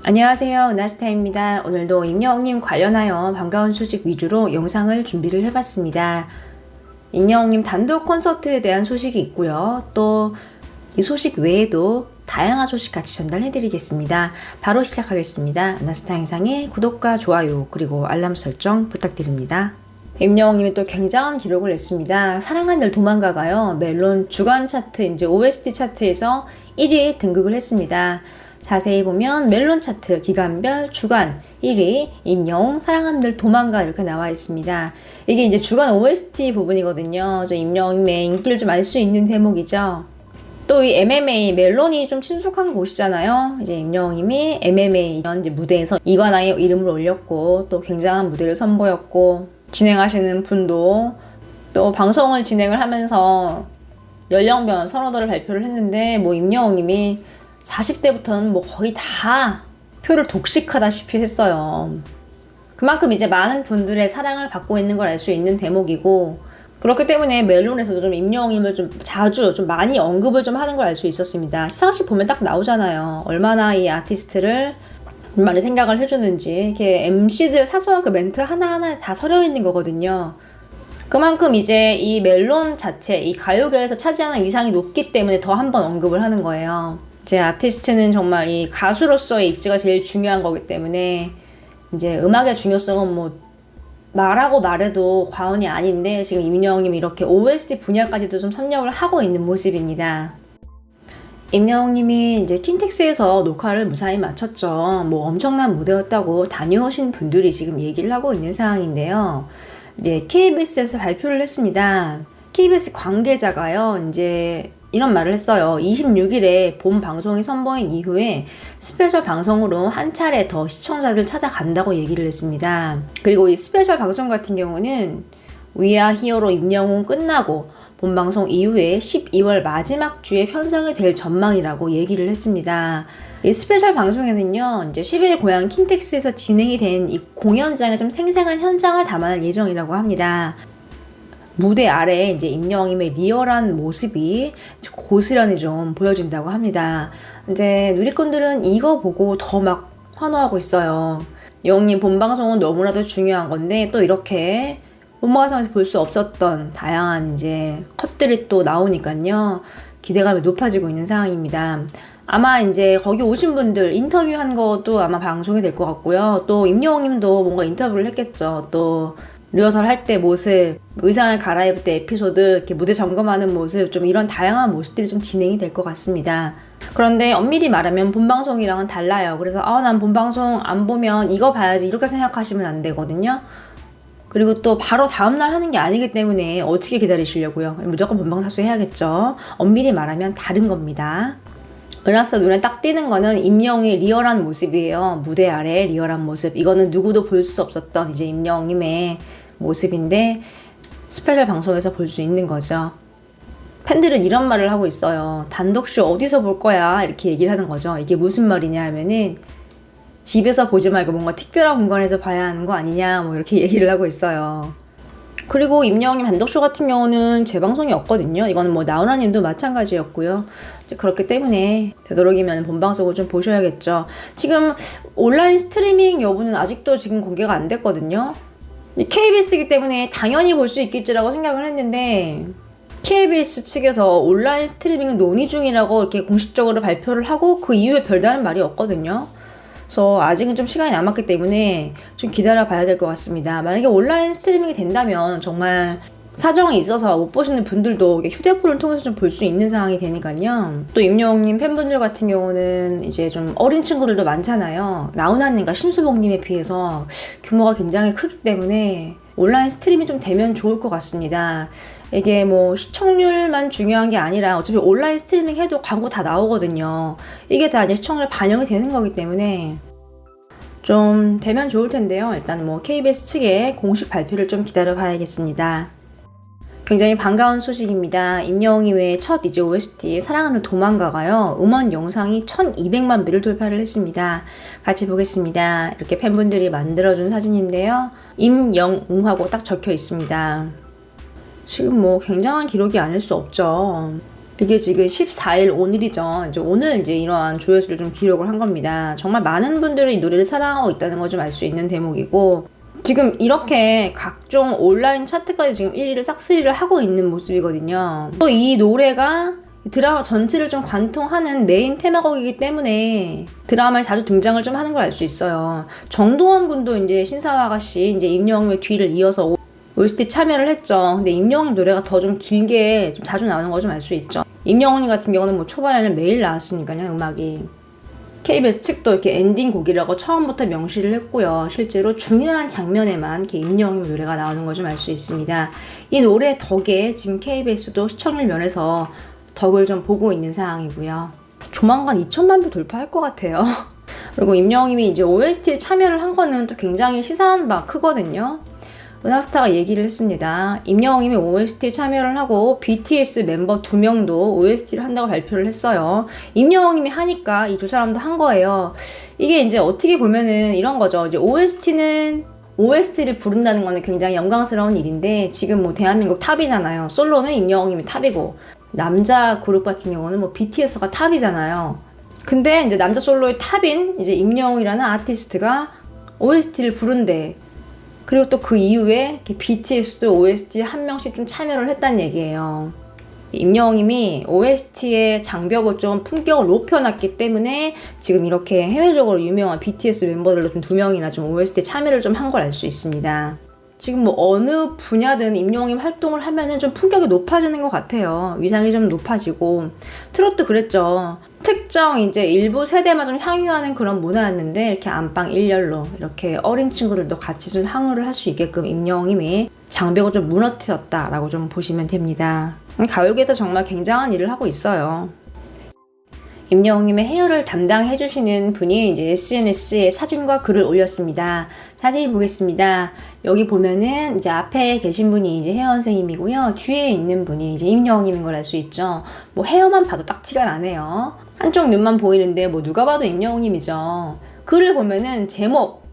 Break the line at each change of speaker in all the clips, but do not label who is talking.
안녕하세요, 은하스타입니다. 오늘도 임영웅님 관련하여 반가운 소식 위주로 영상을 준비를 해봤습니다. 임영웅님 단독 콘서트에 대한 소식이 있고요. 또 이 소식 외에도 다양한 소식 같이 전달해드리겠습니다. 바로 시작하겠습니다. 은하스타 영상의 구독과 좋아요 그리고 알람 설정 부탁드립니다. 임영웅님이 또 굉장한 기록을 냈습니다. 사랑한 늘 도망가가요. 멜론 주간 차트 이제 OST 차트에서 1위에 등극을 했습니다. 자세히 보면 멜론 차트 기간별 주간 1위 임영웅 사랑한 늘 도망가 이렇게 나와 있습니다. 이게 이제 주간 OST 부분이거든요. 저 임영웅의 인기를 좀 알 수 있는 대목이죠. 또 이 MMA 멜론이 좀 친숙한 곳이잖아요. 이제 임영웅님이 MMA 이제 무대에서 이관아의 이름을 올렸고 또 굉장한 무대를 선보였고 진행하시는 분도 또 방송을 진행을 하면서 연령별 선호도를 발표를 했는데 뭐 임영웅님이 40대부터는 뭐 거의 다 표를 독식하다시피 했어요. 그만큼 이제 많은 분들의 사랑을 받고 있는 걸 알 수 있는 대목이고 그렇기 때문에 멜론에서도 좀 임영웅님을 좀 자주 좀 많이 언급을 좀 하는 걸 알 수 있었습니다. 시상식 보면 딱 나오잖아요. 얼마나 이 아티스트를 많이 생각을 해주는지 이렇게 MC들 사소한 그 멘트 하나하나에 다 서려 있는 거거든요. 그만큼 이제 이 멜론 자체 이 가요계에서 차지하는 위상이 높기 때문에 더 한 번 언급을 하는 거예요. 제 아티스트는 정말 이 가수로서의 입지가 제일 중요한 거기 때문에 이제 음악의 중요성은 뭐 말하고 말해도 과언이 아닌데 지금 임영웅님이 이렇게 OST 분야까지도 좀 섭렵을 하고 있는 모습입니다. 임영웅님이 이제 킨텍스에서 녹화를 무사히 마쳤죠. 뭐 엄청난 무대였다고 다녀오신 분들이 지금 얘기를 하고 있는 상황인데요. 이제 KBS에서 발표를 했습니다. KBS 관계자가요, 이제 이런 말을 했어요. 26일에 본 방송이 선보인 이후에 스페셜 방송으로 한 차례 더 시청자들 찾아간다고 얘기를 했습니다. 그리고 이 스페셜 방송 같은 경우는 We Are Hero로 임영웅 끝나고 본 방송 이후에 12월 마지막 주에 편성이 될 전망이라고 얘기를 했습니다. 이 스페셜 방송에는요, 이제 10일 고향 킨텍스에서 진행이 된 이 공연장의 좀 생생한 현장을 담아낼 예정이라고 합니다. 무대 아래에 이제 임영웅님의 리얼한 모습이 고스란히 좀 보여진다고 합니다. 이제 누리꾼들은 이거 보고 더 막 환호하고 있어요. 영웅님 본방송은 너무나도 중요한 건데 또 이렇게 본방송에서 볼 수 없었던 다양한 이제 컷들이 또 나오니까요. 기대감이 높아지고 있는 상황입니다. 아마 이제 거기 오신 분들 인터뷰한 것도 아마 방송이 될 것 같고요. 또 임영웅님도 뭔가 인터뷰를 했겠죠. 또 리허설 할 때 모습, 의상을 갈아입을 때 에피소드, 이렇게 무대 점검하는 모습, 좀 이런 다양한 모습들이 좀 진행이 될 것 같습니다. 그런데 엄밀히 말하면 본방송이랑은 달라요. 그래서 난 본방송 안 보면 이거 봐야지 이렇게 생각하시면 안 되거든요. 그리고 또 바로 다음날 하는 게 아니기 때문에 어떻게 기다리시려고요? 무조건 본방사수 해야겠죠. 엄밀히 말하면 다른 겁니다. 은하스타 눈에 딱 띄는 거는 임영웅의 리얼한 모습이에요. 무대 아래 리얼한 모습. 이거는 누구도 볼 수 없었던 이제 임영웅님의 모습인데 스페셜 방송에서 볼 수 있는 거죠. 팬들은 이런 말을 하고 있어요. 단독쇼 어디서 볼 거야? 이렇게 얘기를 하는 거죠. 이게 무슨 말이냐 하면은 집에서 보지 말고 뭔가 특별한 공간에서 봐야 하는 거 아니냐 뭐 이렇게 얘기를 하고 있어요. 그리고 임영웅님 단독쇼 같은 경우는 재방송이 없거든요. 이거는 뭐 나훈아님도 마찬가지였고요. 그렇기 때문에 되도록이면 본방송을 좀 보셔야겠죠. 지금 온라인 스트리밍 여부는 아직도 지금 공개가 안 됐거든요. KBS이기 때문에 당연히 볼 수 있겠지라고 생각을 했는데 KBS 측에서 온라인 스트리밍은 논의 중이라고 이렇게 공식적으로 발표를 하고 그 이후에 별다른 말이 없거든요. 그래서 아직은 좀 시간이 남았기 때문에 좀 기다려 봐야 될 것 같습니다. 만약에 온라인 스트리밍이 된다면 정말 사정이 있어서 못 보시는 분들도 휴대폰을 통해서 좀 볼 수 있는 상황이 되니까요. 또 임영웅님 팬분들 같은 경우는 이제 좀 어린 친구들도 많잖아요. 나훈아님과 심수봉님에 비해서 규모가 굉장히 크기 때문에 온라인 스트리밍이 좀 되면 좋을 것 같습니다. 이게 뭐 시청률만 중요한 게 아니라 어차피 온라인 스트리밍 해도 광고 다 나오거든요. 이게 다 이제 시청률 반영이 되는 거기 때문에 좀 되면 좋을 텐데요. 일단 뭐 KBS 측의 공식 발표를 좀 기다려 봐야겠습니다. 굉장히 반가운 소식입니다. 임영웅님의 첫 이제 OST 사랑하는 도망가가요. 음원 영상이 1200만 뷰를 돌파를 했습니다. 같이 보겠습니다. 이렇게 팬분들이 만들어준 사진인데요. 임영웅하고 딱 적혀 있습니다. 지금 뭐 굉장한 기록이 아닐 수 없죠. 이게 지금 14일 오늘이죠. 이제 오늘 이제 이러한 조회수를 좀 기록을 한 겁니다. 정말 많은 분들이 이 노래를 사랑하고 있다는 걸 좀 알 수 있는 대목이고, 지금 이렇게 각종 온라인 차트까지 지금 1위를 싹쓸이를 하고 있는 모습이거든요. 또 이 노래가 드라마 전체를 좀 관통하는 메인 테마곡이기 때문에 드라마에 자주 등장을 좀 하는 걸 알 수 있어요. 정동원 군도 이제 신사와 아가씨 이제 임영웅의 뒤를 이어서 OST 참여를 했죠. 근데 임영웅 노래가 더 좀 길게 좀 자주 나오는 거 좀 알 수 있죠. 임영웅 같은 경우는 뭐 초반에는 매일 나왔으니까요, 음악이. KBS 측도 이렇게 엔딩 곡이라고 처음부터 명시를 했고요. 실제로 중요한 장면에만 이렇게 임영웅 노래가 나오는 걸 좀 알 수 있습니다. 이 노래 덕에 지금 KBS도 시청률 면에서 덕을 좀 보고 있는 상황이고요. 조만간 2천만 뷰 돌파할 것 같아요. 그리고 임영웅이 이제 OST에 참여를 한 거는 또 굉장히 시사한 바 크거든요. 은하스타가 얘기를 했습니다. 임영웅이 OST에 참여를 하고 BTS 멤버 2명도 OST를 한다고 발표를 했어요. 임영웅이 하니까 이 두 사람도 한 거예요. 이게 이제 어떻게 보면은 이런 거죠. 이제 OST를 부른다는 거는 굉장히 영광스러운 일인데, 지금 뭐 대한민국 탑이잖아요. 솔로는 임영웅이 탑이고, 남자 그룹 같은 경우는 뭐 BTS가 탑이잖아요. 근데 이제 남자 솔로의 탑인 이제 임영웅이라는 아티스트가 OST를 부른대. 그리고 또 그 이후에 BTS도 OST 한 명씩 좀 참여를 했다는 얘기예요. 임영웅님이 OST의 장벽을 좀 품격을 높여놨기 때문에 지금 이렇게 해외적으로 유명한 BTS 멤버들로 좀 2명이나 좀 OST 참여를 좀 한 걸 알 수 있습니다. 지금 뭐 어느 분야든 임영웅이 활동을 하면은 좀 품격이 높아지는 것 같아요. 위상이 좀 높아지고, 트로트 그랬죠. 특정 이제 일부 세대만 좀 향유하는 그런 문화였는데, 이렇게 안방 일렬로 이렇게 어린 친구들도 같이 좀 향유를 할 수 있게끔 임영웅이 장벽을 좀 무너뜨렸다라고 좀 보시면 됩니다. 가요계에서 정말 굉장한 일을 하고 있어요. 임영웅님의 헤어를 담당해주시는 분이 이제 SNS에 사진과 글을 올렸습니다. 자세히 보겠습니다. 여기 보면은 이제 앞에 계신 분이 이제 혜연 선생님이고요. 뒤에 있는 분이 이제 임영웅님인 걸 알 수 있죠. 뭐 헤어만 봐도 딱 티가 나네요. 한쪽 눈만 보이는데 뭐 누가 봐도 임영웅님이죠. 글을 보면은 제목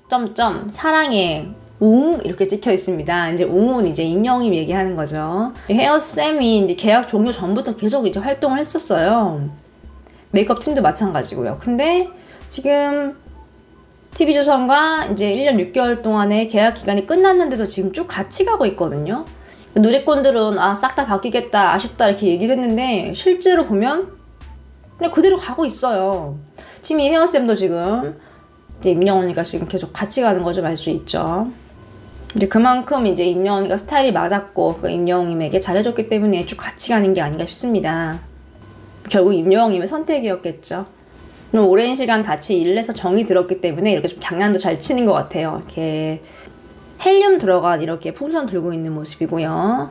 점점 사랑해 웅 이렇게 찍혀 있습니다. 이제 웅은 이제 임영웅님 얘기하는 거죠. 혜연 쌤이 이제 계약 종료 전부터 계속 이제 활동을 했었어요. 메이크업 팀도 마찬가지고요. 근데 지금 TV조선과 이제 1년 6개월 동안의 계약 기간이 끝났는데도 지금 쭉 같이 가고 있거든요. 누리꾼들은 싹 다 바뀌겠다, 아쉽다 이렇게 얘기를 했는데, 실제로 보면 그냥 그대로 가고 있어요. 지금 이 혜연쌤도 지금 이제 임영웅이가 지금 계속 같이 가는 거 좀 알 수 있죠. 이제 그만큼 이제 임영웅이가 스타일이 맞았고, 그 임영웅님에게 잘해줬기 때문에 쭉 같이 가는 게 아닌가 싶습니다. 결국 임영웅님의 선택이었겠죠. 그럼 오랜 시간 같이 일을 해서 정이 들었기 때문에 이렇게 좀 장난도 잘 치는 것 같아요. 이렇게 헬륨 들어간 이렇게 풍선 들고 있는 모습이고요.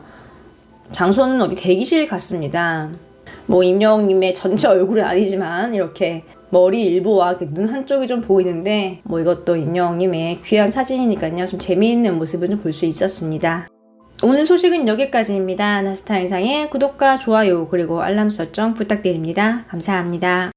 장소는 어디 대기실 같습니다. 뭐 임영웅님의 전체 얼굴은 아니지만 이렇게 머리 일부와 눈 한쪽이 좀 보이는데, 뭐 이것도 임영웅님의 귀한 사진이니까요. 좀 재미있는 모습을 좀 볼 수 있었습니다. 오늘 소식은 여기까지입니다. 나스타 영상의 구독과 좋아요 그리고 알람 설정 부탁드립니다. 감사합니다.